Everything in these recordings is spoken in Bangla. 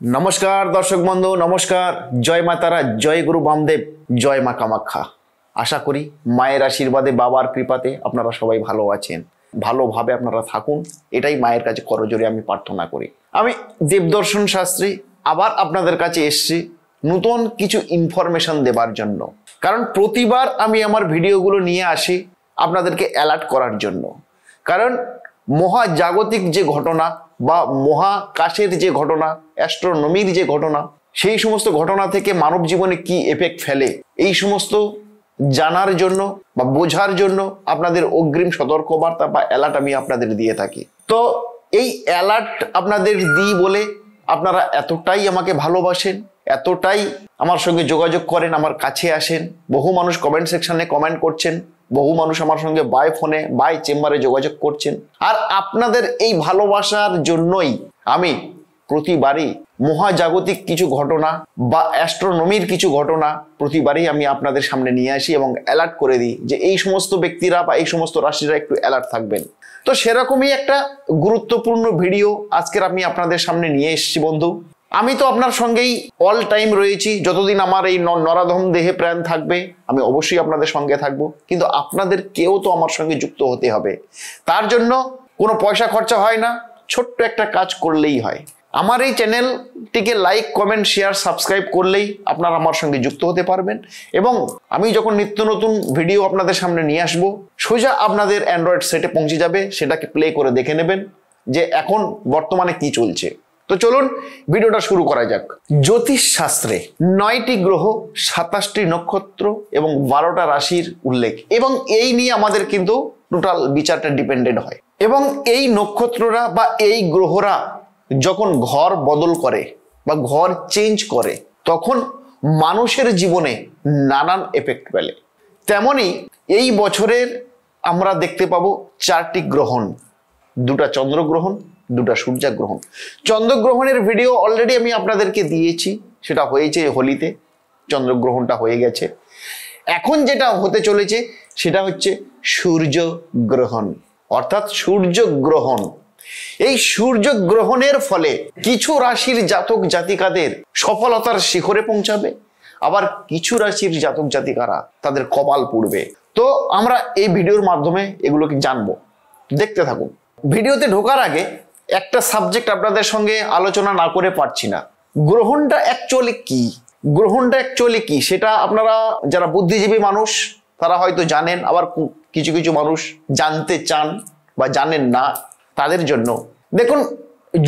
नमस्कार दर्शक बंधु नमस्कार। जय मा तारा, जय गुरु बामदेव, जय मा कामाख्या। आशा करी माয়ের आशीर्वादे बाबार कृपाते আপনারা সবাই ভালো আছেন, ভালোভাবে আপনারা থাকুন, এটাই মায়ের কাছে করজোড়ে আমি প্রার্থনা করি। আমি দেবদর্শন শাস্ত্রী আবার আপনাদের কাছে এসেছি নতুন কিছু ইনফরমেশন দেবার জন্য। কারণ প্রতিবার আমি আমার ভিডিওগুলো নিয়ে আসি আপনাদেরকে অ্যালার্ট করার জন্য। কারণ মহাজাগতিক যে ঘটনা বা মহাকাশের যে ঘটনা, অ্যাস্ট্রোনমির যে ঘটনা, সেই সমস্ত ঘটনা থেকে মানব জীবনে কি এফেক্ট ফেলে এই সমস্ত জানার জন্য বা বোঝার জন্য আপনাদের অগ্রিম সতর্কবার্তা বা অ্যালার্ট আমি আপনাদের দিয়ে থাকি। তো এই অ্যালার্ট আপনাদের দিই বলে আপনারা এতটাই আমাকে ভালোবাসেন, এতটাই আমার সঙ্গে যোগাযোগ করেন, আমার কাছে আসেন। বহু মানুষ কমেন্ট সেকশনে কমেন্ট করছেন, বহু মানুষ আমার সঙ্গে বাই ফোনে বাই চেম্বারে যোগাযোগ করছেন। আর আপনাদের এই ভালোবাসার জন্যই আমি প্রতিবারই মহাজাগতিক কিছু ঘটনা বা অ্যাস্ট্রোনমির কিছু ঘটনা প্রতিবারই আমি আপনাদের সামনে নিয়ে আসি এবং অ্যালার্ট করে দিই যে এই সমস্ত ব্যক্তিরা বা এই সমস্ত রাশিরা একটু অ্যালার্ট থাকবেন। তো সেরকমই একটা গুরুত্বপূর্ণ ভিডিও আজকের আমি আপনাদের সামনে নিয়ে এসেছি বন্ধু। আমি তো আপনার সঙ্গেই অল টাইম রয়েছি, যতদিন আমার এই নরাধম দেহে প্রাণ থাকবে আমি অবশ্যই আপনাদের সঙ্গে থাকব। কিন্তু আপনাদের কেউ তো আমার সঙ্গে যুক্ত হতে হবে, তার জন্য কোনো পয়সা খরচা হয় না, ছোট্ট একটা কাজ করলেই হয়। আমার এই চ্যানেলটিকে লাইক কমেন্ট শেয়ার সাবস্ক্রাইব করলেই আপনারা আমার সঙ্গে যুক্ত হতে পারবেন। এবং আমি যখন নিত্য নতুন ভিডিও আপনাদের সামনে নিয়ে আসব সোজা আপনাদের অ্যান্ড্রয়েড সেটে পৌঁছে যাবে, সেটাকে প্লে করে দেখে নেবেন যে এখন বর্তমানে কি চলছে। তো চলুন ভিডিওটা শুরু করা যাক। জ্যোতিষ শাস্ত্রে 9টি গ্রহ, 27টি নক্ষত্র এবং 12টা রাশির উল্লেখ, এবং এই নিয়ে আমাদের কিন্তু টোটাল বিচারটা ডিপেন্ডেন্ট হয়। এবং এই নক্ষত্ররা বা এই গ্রহরা যখন ঘর বদল করে বা ঘর চেঞ্জ করে তখন মানুষের জীবনে নানান এফেক্ট ফেলে। তেমনি এই বছরের আমরা দেখতে পাবো 4টি গ্রহণ, 2টা চন্দ্রগ্রহণ, 2টা সূর্যগ্রহণ। চন্দ্রগ্রহণের ভিডিও অলরেডি আমি আপনাদেরকে দিয়েছি, সেটা হয়েছে হোলিতে, চন্দ্রগ্রহণটা হয়ে গেছে। এখন যেটা হতে চলেছে সেটা হচ্ছে সূর্যগ্রহণ, অর্থাৎ সূর্যগ্রহণ। এই সূর্যগ্রহণের ফলে কিছু রাশির জাতক জাতিকাদের সফলতার শিখরে পৌঁছাবে, আবার কিছু রাশির জাতক জাতিকারা তাদের কপাল পুড়বে। তো আমরা এই ভিডিওর মাধ্যমে এগুলোকে জানবো, দেখতে থাকুন। ভিডিওতে ঢোকার আগে একটা সাবজেক্ট আপনাদের সঙ্গে আলোচনা না করে পারছি না। গ্রহণটা অ্যাকচুয়ালি কি, গ্রহণটা অ্যাকচুয়ালি কি সেটা আপনারা যারা বুদ্ধিজীবী মানুষ তারা হয়তো জানেন, আবার কিছু কিছু মানুষ জানতে চান বা জানেন না, তাদের জন্য দেখুন।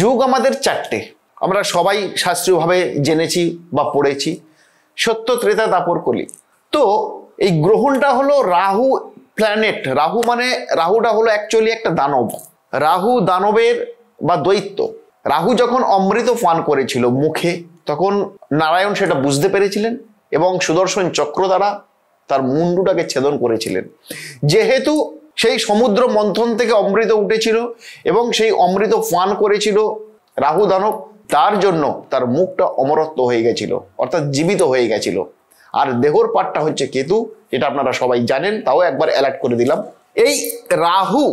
যুগ আমাদের 4টে, আমরা সবাই শাস্ত্রীয়ভাবে জেনেছি বা পড়েছি, সত্য, ত্রেতা, দাপর, কলি। তো এই গ্রহণটা হলো রাহু প্ল্যানেট। রাহু মানে রাহুটা হলো অ্যাকচুয়ালি একটা দানব, রাহু দানবের বা দৈত্য। রাহু যখন অমৃত পান করেছিল মুখে, তখন নারায়ণ সেটা বুঝতে পেরেছিলেন এবং সুদর্শন চক্র দ্বারা তার মুন্ডুটাকে ছেদন করেছিলেন। যেহেতু সেই সমুদ্র মন্থন থেকে অমৃত উঠেছিল এবং সেই অমৃত পান করেছিল রাহু দানব, তার জন্য তার মুখটা অমরত্ব হয়ে গেছিল, অর্থাৎ জীবিত হয়ে গেছিল। আর দেহর পাটটা হচ্ছে কেতু, এটা আপনারা সবাই জানেন, তাও একবার অ্যালার্ট করে দিলাম। এই রাহু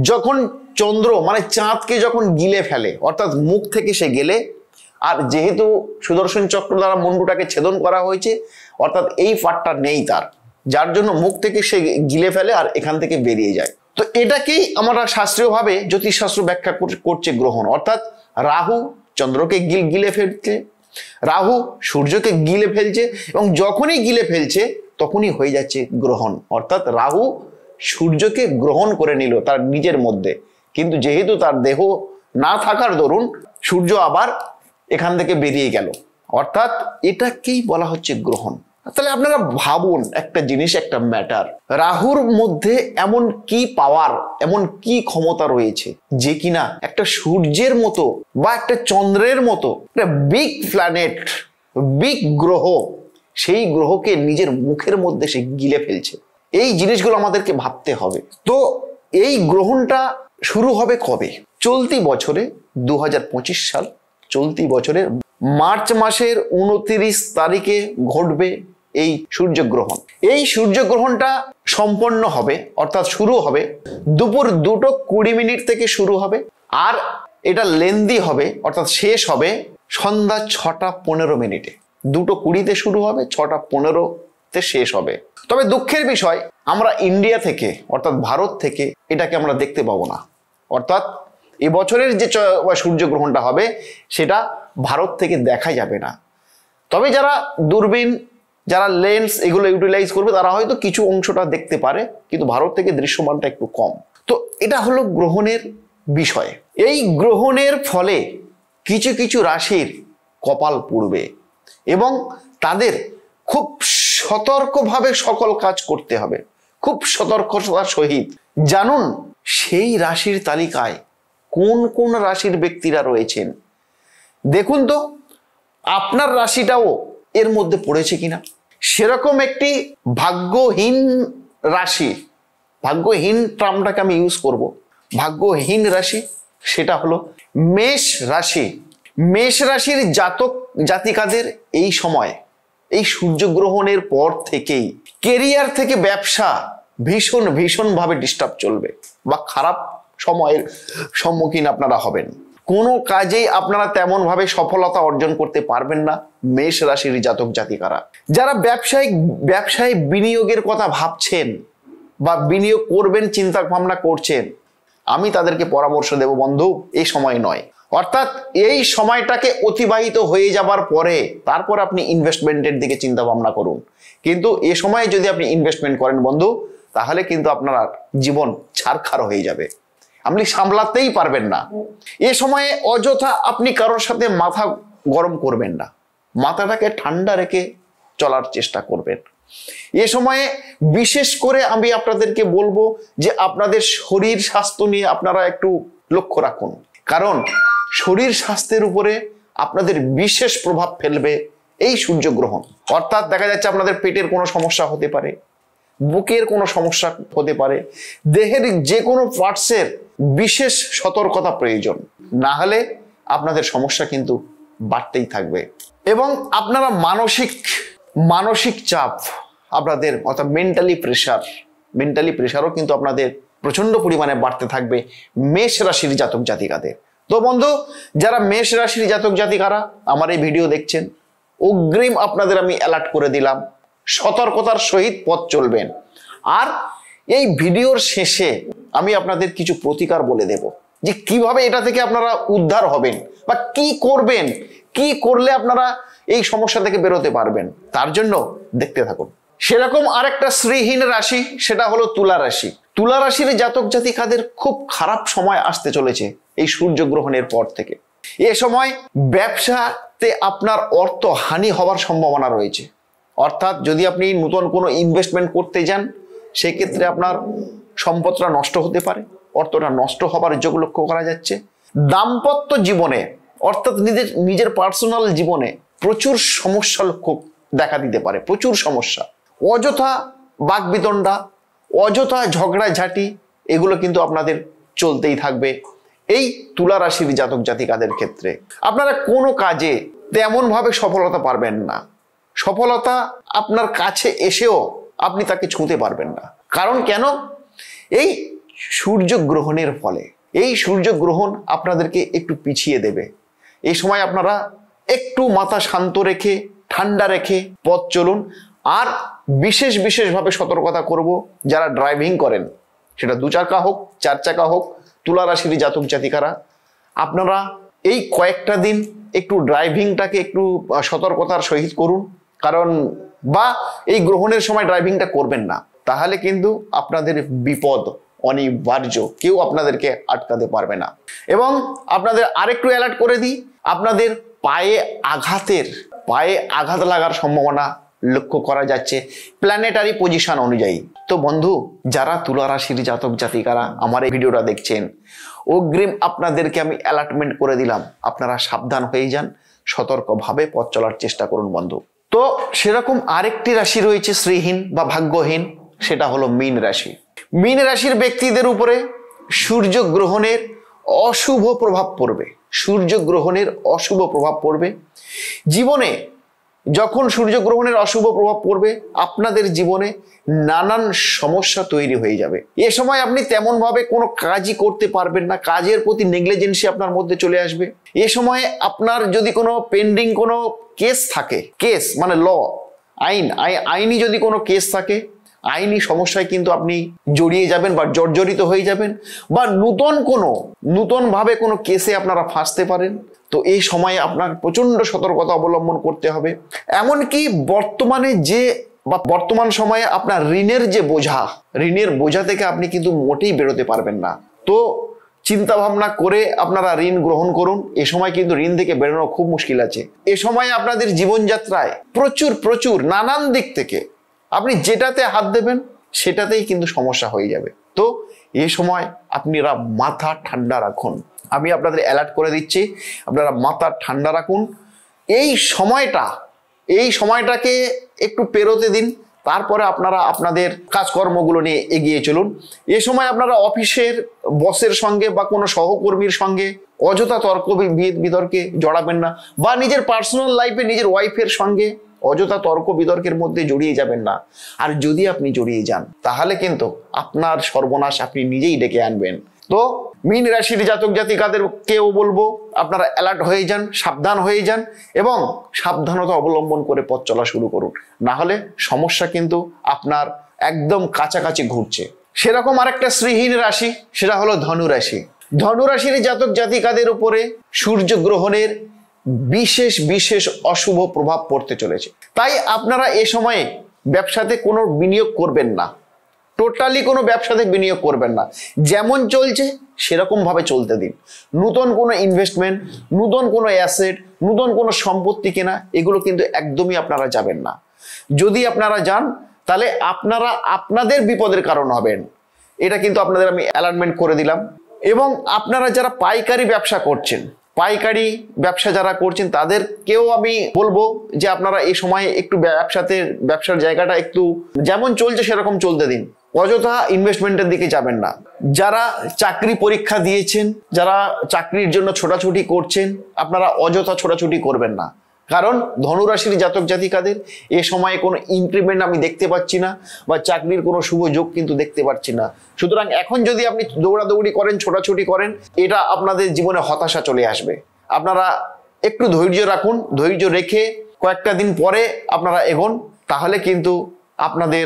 যখন চন্দ্র মানে চাঁদকে যখন গিলে ফেলে, অর্থাৎ মুখ থেকে সে গেলে, আর যেহেতু সুদর্শন চক্র দ্বারা মুন্ডুটাকে ছেদন করা হয়েছে, অর্থাৎ এই পাটটা নেই তার, যার জন্য মুখ থেকে সে গিলে ফেলে আর এখান থেকে বেরিয়ে যায়। তো এটাকেই আমরা শাস্ত্রীয়ভাবে জ্যোতিষশাস্ত্র ব্যাখ্যা করছে গ্রহণ। অর্থাৎ রাহু চন্দ্রকে গিলে ফেলছে, রাহু সূর্যকে গিলে ফেলছে, এবং যখনই গিলে ফেলছে তখনই হয়ে যাচ্ছে গ্রহণ। অর্থাৎ রাহু সূর্যকে গ্রহণ করে নিল তার নিজের মধ্যে, কিন্তু যেহেতু তার দেহ না থাকার দরুন সূর্য আবার এখান থেকে বেরিয়ে গেল, অর্থাৎ এটাকেই বলা হচ্ছে গ্রহণ। তাহলে আপনারা ভাবুন একটা জিনিস, একটা ম্যাটার, রাহুর মধ্যে এমন কি পাওয়ার, এমন কি ক্ষমতা রয়েছে যে কিনা একটা সূর্যের মতো বা একটা চন্দ্রের মতো একটা বিগ প্ল্যানেট, বিগ গ্রহ, সেই গ্রহকে নিজের মুখের মধ্যে সে গিলে ফেলছে। এই জিনিসগুলো আমাদেরকে ভাবতে হবে। তো এই গ্রহণটা শুরু হবে কবে? চলতি বছরে 2025 সাল, চলতি বছরের মার্চ মাসের 29 তারিখে ঘটবে এই সূর্যগ্রহণ। এই সূর্যগ্রহণটা সম্পন্ন হবে, অর্থাৎ শুরু হবে দুপুর 2:20 থেকে শুরু হবে, আর এটা লেন্দি হবে, অর্থাৎ শেষ হবে সন্ধ্যা 6:15 2:20 শুরু হবে, 6:15 শেষ হবে। তবে দুঃখের বিষয়, আমরা ইন্ডিয়া থেকে অর্থাৎ ভারত থেকে এটাকে আমরা দেখতে পাবো না। অর্থাৎ এবছরের যে সূর্যগ্রহণটা হবে সেটা ভারত থেকে দেখা যাবে না। তবে যারা দূরবীন, যারা লেন্স এগুলো ইউটিলাইজ করবে তারা হয়তো কিছু অংশটা দেখতে পারে, কিন্তু ভারত থেকে দৃশ্যমানটা একটু কম। তো এটা হলো গ্রহণের বিষয়। এই গ্রহণের ফলে কিছু কিছু রাশির কপাল পুড়বে এবং তাদের খুব সতর্কভাবে সকল কাজ করতে হবে, খুব সতর্কতার সহিত। জানুন সেই রাশির তালিকায় কোন কোন রাশির ব্যক্তিরা রয়েছেন। দেখুন তো আপনার রাশিটাও এর মধ্যে পড়েছে কিনা। সেরকম একটি ভাগ্যহীন রাশি, ভাগ্যহীন টার্মটাকে আমি ইউজ করব, ভাগ্যহীন রাশি, সেটা হলো মেষ রাশি। মেষ রাশির জাতক জাতিকাদের এই সময়, এই সূর্যগ্রহণের পর থেকেই কেরিয়ার থেকে ব্যবসা ভীষণভাবে ডিস্টার্ব চলবে বা খারাপ সময়ের সম্মুখীন আপনারা হবেন। কোনো কাজেই আপনারা তেমন ভাবে সফলতা অর্জন করতে পারবেন না মেষ রাশির জাতক জাতিকারা। যারা ব্যবসায় বিনিয়োগের কথা ভাবছেন বা বিনিয়োগ করবেন চিন্তা ভাবনা করছেন, আমি তাদেরকে পরামর্শ দেব বন্ধু, এই সময় নয়। অর্থাৎ এই সময়টাকে অতিবাহিত হয়ে যাবার পরে তারপর আপনি ইনভেস্টমেন্টের দিকে চিন্তা ভাবনা করুন। কিন্তু এ সময় যদি আপনি ইনভেস্টমেন্ট করেন বন্ধু, তাহলে কিন্তু আপনার জীবন ছারখার হয়ে যাবে, আপনি সামলাতেই পারবেন না। এ সময়ে অযথা আপনি কারোর সাথে মাথা গরম করবেন না, মাথাটাকে ঠান্ডা রেখে চলার চেষ্টা করবেন। এ সময়ে বিশেষ করে আমি আপনাদেরকে বলবো যে আপনাদের শরীর স্বাস্থ্য নিয়ে আপনারা একটু লক্ষ্য রাখুন, কারণ শরীর স্বাস্থ্যের উপরে আপনাদের বিশেষ প্রভাব ফেলবে এই সূর্যগ্রহণ। অর্থাৎ দেখা যাচ্ছে আপনাদের পেটের কোনো সমস্যা হতে পারে, বুকের কোনো সমস্যা হতে পারে, দেহের যে কোনো পার্টসের বিশেষ সতর্কতা প্রয়োজন, না হলে আপনাদের সমস্যা কিন্তু বাড়তেই থাকবে। এবং আপনারা মানসিক চাপ আপনাদের, অর্থাৎ মেন্টালি প্রেশারও কিন্তু আপনাদের প্রচন্ড পরিমাণে বাড়তে থাকবে মেষ রাশির জাতক জাতিকাদের। তো বন্ধু, যারা মেষ রাশির জাতক জাতিকারা আমার এই ভিডিও দেখছেন, অগ্রিম আপনাদের আমি অ্যালার্ট করে দিলাম, সতর্কতার সহিত পথ চলবেন। আর এই ভিডিওর শেষে আমি আপনাদের কিছু প্রতিকার বলে দেব যে কিভাবে এটা থেকে আপনারা উদ্ধার হবেন বা কি করবেন, কি করলে আপনারা এই সমস্যা থেকে বেরোতে পারবেন। তার জন্য দেখতে থাকুন। সেরকম আরেকটা শ্রীহীন রাশি, সেটা হলো তুলা রাশি। তুলা রাশির জাতক জাতিকাদের খুব খারাপ সময় আসতে চলেছে এই সূর্যগ্রহণের পর থেকে। এ সময় ব্যবসাতে আপনার অর্থ হানি হওয়ার সম্ভাবনা রয়েছে। অর্থাৎ যদি আপনি নতুন কোনো ইনভেস্টমেন্ট করতে যান, সেক্ষেত্রে আপনার সম্পদটা নষ্ট হতে পারে, অর্থটা নষ্ট হবার যোগ লক্ষ্য করা যাচ্ছে। দাম্পত্য জীবনে অর্থাৎ নিজের পার্সোনাল জীবনে প্রচুর সমস্যা লক্ষ্য দেখা দিতে পারে, প্রচুর সমস্যা। অযথা বাকবিতণ্ডা, অযথা ঝগড়াঝাটি, এগুলো কিন্তু আপনাদের চলতেই থাকবে এই তুলা রাশির জাতক জাতিকাদের ক্ষেত্রে। আপনারা কোনো কাজে তেমন ভাবে সফলতা পারবেন না, সফলতা আপনার কাছে এসেও আপনি তাকে ছুঁতে পারবেন না। কারণ কেন? এই সূর্যগ্রহণের ফলে। এই সূর্যগ্রহণ আপনাদেরকে একটু পিছিয়ে দেবে। এই সময় আপনারা একটু মাথা শান্ত রেখে, ঠান্ডা রেখে পথ চলুন। আর বিশেষভাবে সতর্কতা করব, যারা ড্রাইভিং করেন, সেটা 2 চাকা হোক 4 চাকা হোক, তুলা রাশির জাতক জাতিকারা আপনারা এই কয়েকটা দিন একটু ড্রাইভিংটাকে একটু সতর্কতার সহিত করুন। কারণ বা এই গ্রহণের সময় ড্রাইভিংটা করবেন না, তাহলে কিন্তু আপনাদের বিপদ অনিবার্য, কেউ আপনাদেরকে আটকাতে পারবে না। এবং আপনাদের আরেকটু অ্যালার্ট করে দিই, আপনাদের পায়ে আঘাত লাগার সম্ভাবনা লক্ষ্য করা যাচ্ছে প্ল্যানেটারি পজিশন অনুযায়ী। তো বন্ধু, যারা তুলা রাশির জাতক জাতিকারা আমার এই ভিডিওটা দেখছেন, অগ্রিম আপনাদেরকে আমি অ্যালার্টমেন্ট করে দিলাম, আপনারা সাবধান হয়ে যান, সতর্কভাবে পথ চলার চেষ্টা করুন বন্ধু। তো সেরকম আরেকটি রাশি রয়েছে শ্রীহীন বা ভাগ্যহীন, সেটা হলো মীন রাশি। মীন রাশির ব্যক্তিদের উপরে সূর্যগ্রহণের অশুভ প্রভাব পড়বে। জীবনে যখন সূর্যগ্রহণের অশুভ প্রভাব পড়বে আপনাদের জীবনে নানান সমস্যা তৈরি হয়ে যাবে। এ সময় আপনি তেমন ভাবে কোনো কাজই করতে পারবেন না, কাজের প্রতি নেগলিজেন্সি আপনার মধ্যে চলে আসবে। এ সময় আপনার যদি কোনো পেন্ডিং কোনো কেস থাকে, কেস মানে ল, আইনি যদি কোনো কেস থাকে, আইনি সমস্যায় কিন্তু আপনি জড়িয়ে যাবেন বা জর্জরিত হয়ে যাবেন, বা নূতন ভাবে কোনো কেসে আপনারা ফাঁসতে পারেন। তো এই সময়ে আপনার প্রচন্ড সতর্কতা অবলম্বন করতে হবে। এমনকি বর্তমান সময়ে আপনার ঋণের বোঝা থেকে আপনি কিন্তু মোটেই বেরোতে পারবেন না। তো চিন্তা ভাবনা করে আপনারা ঋণ গ্রহণ করুন। এ সময় কিন্তু ঋণ থেকে বেরোনো খুব মুশকিল আছে। এ সময় আপনাদের জীবনযাত্রায় প্রচুর নানান দিক থেকে আপনি যেটাতে হাত দেবেন সেটাতেই কিন্তু সমস্যা হয়ে যাবে। তো এই সময় আপনারা মাথা ঠান্ডা রাখুন। আমি আপনাদের অ্যালার্ট করে দিচ্ছি, আপনারা মাথা ঠান্ডা রাখুন। এই সময়টাকে একটু পেরোতে দিন, তারপরে আপনারা আপনাদের কাজকর্মগুলো নিয়ে এগিয়ে চলুন। এ সময় আপনারা অফিসের বসের সঙ্গে বা কোনো সহকর্মীর সঙ্গে অযথা তর্ক বিতর্কে জড়াবেন না, বা নিজের পার্সোনাল লাইফে নিজের ওয়াইফের সঙ্গে অযথা তর্ক বিতর্কের মধ্যে জড়িয়ে যাবেন না। আর যদি আপনি জড়িয়ে যান তাহলে কিন্তু আপনার সর্বনাশ আপনি নিজেই ডেকে আনবেন। তো মীন রাশির জাতক জাতিকাদেরকেও বলবো আপনারা অ্যালার্ট হয়ে যান, সাবধান হয়ে যান এবং সাবধানতা অবলম্বন করে পথ চলা শুরু করুন, না হলে সমস্যা কিন্তু আপনার একদম কাছাকাছি ঘুরছে। সেরকম আরেকটা শ্রীহীন রাশি, সেটা হলো ধনুরাশি। ধনুরাশির জাতক জাতিকাদের উপরে সূর্যগ্রহণের বিশেষ অশুভ প্রভাব পড়তে চলেছে। তাই আপনারা এ সময়ে ব্যবসাতে কোনো বিনিয়োগ করবেন না, টোটালি কোনো ব্যবসাতে বিনিয়োগ করবেন না। যেমন চলছে সেরকম ভাবে চলতে দিন। নতুন কোনো ইনভেস্টমেন্ট, নতুন কোনো অ্যাসেট, নতুন কোনো সম্পত্তি কেনা, এগুলো কিন্তু একদমই আপনারা যাবেন না। যদি আপনারা যান তাহলে আপনারা আপনাদের বিপদের কারণ হবেন। এটা কিন্তু আপনাদের আমি অ্যালার্টমেন্ট করে দিলাম। এবং আপনারা যারা পাইকারি ব্যবসা যারা করছেন তাদেরকেও আমি বলবো যে আপনারা এই সময় একটু ব্যবসার জায়গাটা একটু যেমন চলছে সেরকম চলতে দিন, অযথা ইনভেস্টমেন্টের দিকে যাবেন না। যারা চাকরি পরীক্ষা দিয়েছেন, যারা চাকরির জন্য ছোটাছুটি করছেন, আপনারা অযথা ছোটাছুটি করবেন না। কারণ ধনুরাশির জাতক জাতিকাদের এ সময়ে কোনো ইনক্রিমেন্ট আমি দেখতে পাচ্ছি না, বা চাকরির কোনো শুভ যোগ কিন্তু দেখতে পাচ্ছি না। সুতরাং এখন যদি আপনি দৌড়াদৌড়ি করেন, ছোটাছুটি করেন, এটা আপনাদের জীবনে হতাশা চলে আসবে। আপনারা একটু ধৈর্য রাখুন, ধৈর্য রেখে কয়েকটা দিন পরে আপনারা এগোন, তাহলে কিন্তু আপনাদের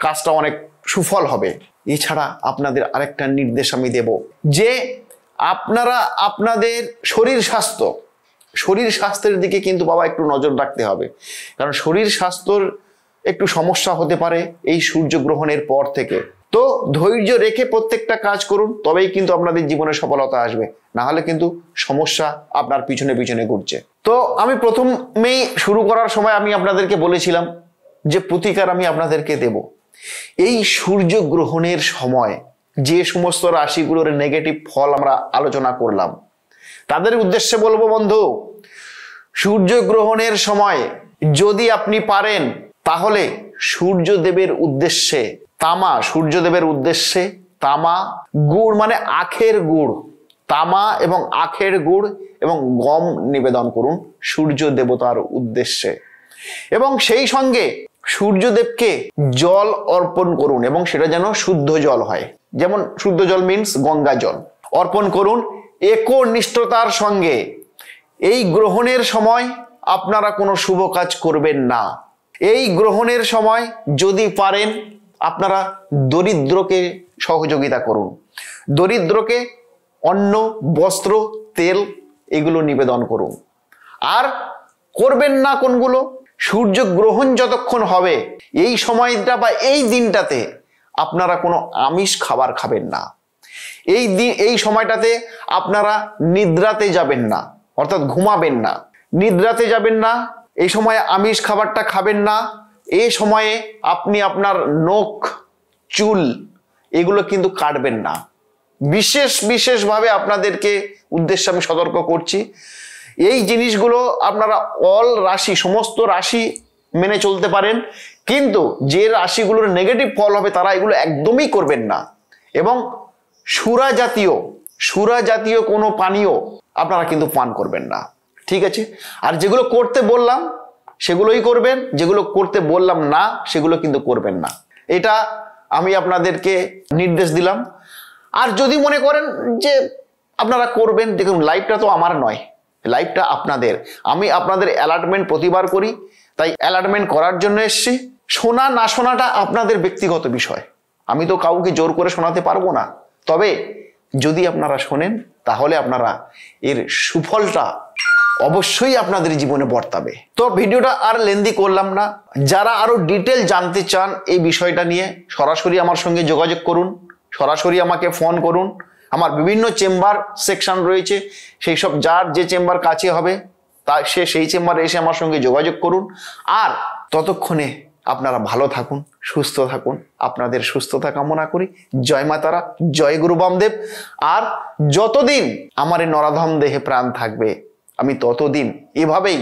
কাজটা অনেক সুফল হবে। এছাড়া আপনাদের আরেকটা নির্দেশ আমি দেব যে আপনারা আপনাদের শরীর স্বাস্থ্যের দিকে কিন্তু বাবা একটু নজর রাখতে হবে। কারণ শরীর স্বাস্থ্যর একটু সমস্যা হতে পারে এই সূর্যগ্রহণের পর থেকে। তো ধৈর্য রেখে প্রত্যেকটা কাজ করুন, তবেই কিন্তু আপনাদের জীবনে সফলতা আসবে, না হলে কিন্তু সমস্যা আপনার পিছনে ঘুরছে। তো আমি প্রথমেই শুরু করার সময় আমি আপনাদেরকে বলেছিলাম যে প্রতিকার আমি আপনাদেরকে দেব। এই সূর্যগ্রহণের সময় যে সমস্ত রাশিগুলোর নেগেটিভ ফল আমরা আলোচনা করলাম, তাদের উদ্দেশ্যে বলবো, বন্ধু, সূর্যগ্রহণের সময় যদি আপনি পারেন তাহলে সূর্যদেবের উদ্দেশ্যে তামা গুড় মানে আখের গুড়, তামা এবং আখের গুড় এবং গম নিবেদন করুন সূর্য দেবতার উদ্দেশ্যে। এবং সেই সঙ্গে সূর্যদেবকে জল অর্পণ করুন, এবং সেটা যেন শুদ্ধ জল হয়। যেমন শুদ্ধ জল মিন্স গঙ্গা জল অর্পণ করুন একনিষ্ঠতার সঙ্গে। এই গ্রহণের সময় আপনারা কোনো শুভ কাজ করবেন না। এই গ্রহণের সময় যদি পারেন আপনারা দরিদ্রকে সহযোগিতা করুন, দরিদ্রকে অন্ন, বস্ত্র, তেল এগুলো নিবেদন করুন। আর করবেন না কোনগুলো? সূর্যগ্রহণ যতক্ষণ হবে এই সময়টা বা এই দিনটাতে আপনারা কোনো আমিষ খাবার খাবেন না। এই সময়টাতে আপনারা নিদ্রাতে যাবেন না, অর্থাৎ ঘুমাবেন না, নিদ্রাতে যাবেন না। এই সময়ে আমিষ খাবারটা খাবেন না। এই সময়ে আপনি আপনার নখ, চুল এগুলো কিন্তু কাটবেন না। বিশেষভাবে আপনাদেরকে উদ্দেশ্যে আমি সতর্ক করছি। এই জিনিসগুলো আপনারা সমস্ত রাশি মেনে চলতে পারেন, কিন্তু যে রাশিগুলোর নেগেটিভ ফল হবে তারা এগুলো একদমই করবেন না। এবং সুরা জাতীয় কোনো পানীয় আপনারা কিন্তু পান করবেন না, ঠিক আছে? আর যেগুলো করতে বললাম সেগুলোই করবেন, যেগুলো করতে বললাম না সেগুলো কিন্তু করবেন না। এটা আমি আপনাদেরকে নির্দেশ দিলাম। আর যদি মনে করেন যে আপনারা করবেন, দেখুন লাইভটা তো আমার নয়, লাইভটা আপনাদের। আমি আপনাদের অ্যালার্টমেন্ট প্রতিবার করি, তাই অ্যালার্টমেন্ট করার জন্য এসেছি। শোনা না শোনাটা আপনাদের ব্যক্তিগত বিষয়, আমি তো কাউকে জোর করে শোনাতে পারবো না। তবে যদি আপনারা শোনেন তাহলে আপনারা এর সুফলটা অবশ্যই আপনাদের জীবনে বর্তাবে। তো ভিডিওটা আর লেন্দি করলাম না। যারা আরো ডিটেল জানতে চান এই বিষয়টা নিয়ে, সরাসরি আমার সঙ্গে যোগাযোগ করুন, সরাসরি আমাকে ফোন করুন। আমার বিভিন্ন চেম্বার সেকশন রয়েছে, সেই সব যার যে চেম্বার কাছে হবে তা সে সেই চেম্বারে এসে আমার সঙ্গে যোগাযোগ করুন। আর ততক্ষণে আপনারা ভালো থাকুন, সুস্থ থাকুন। আপনাদের সুস্থতা কামনা করি। জয় মা তারা, জয় গুরু বামদেব। আর যতদিন আমার এই নরাধম দেহে প্রাণ থাকবে আমি ততদিন এভাবেই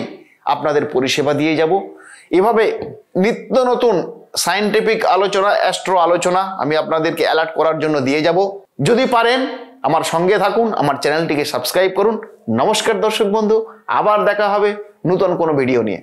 আপনাদের পরিষেবা দিয়ে যাব। এভাবে নিত্য নতুন সায়েন্টিফিক আলোচনা, অ্যাস্ট্রো আলোচনা আমি আপনাদেরকে অ্যালার্ট করার জন্য দিয়ে যাব। যদি পারেন আমার সঙ্গে থাকুন, আমার চ্যানেলটিকে সাবস্ক্রাইব করুন। নমস্কার দর্শক বন্ধু, আবার দেখা হবে নতুন কোনো ভিডিও নিয়ে।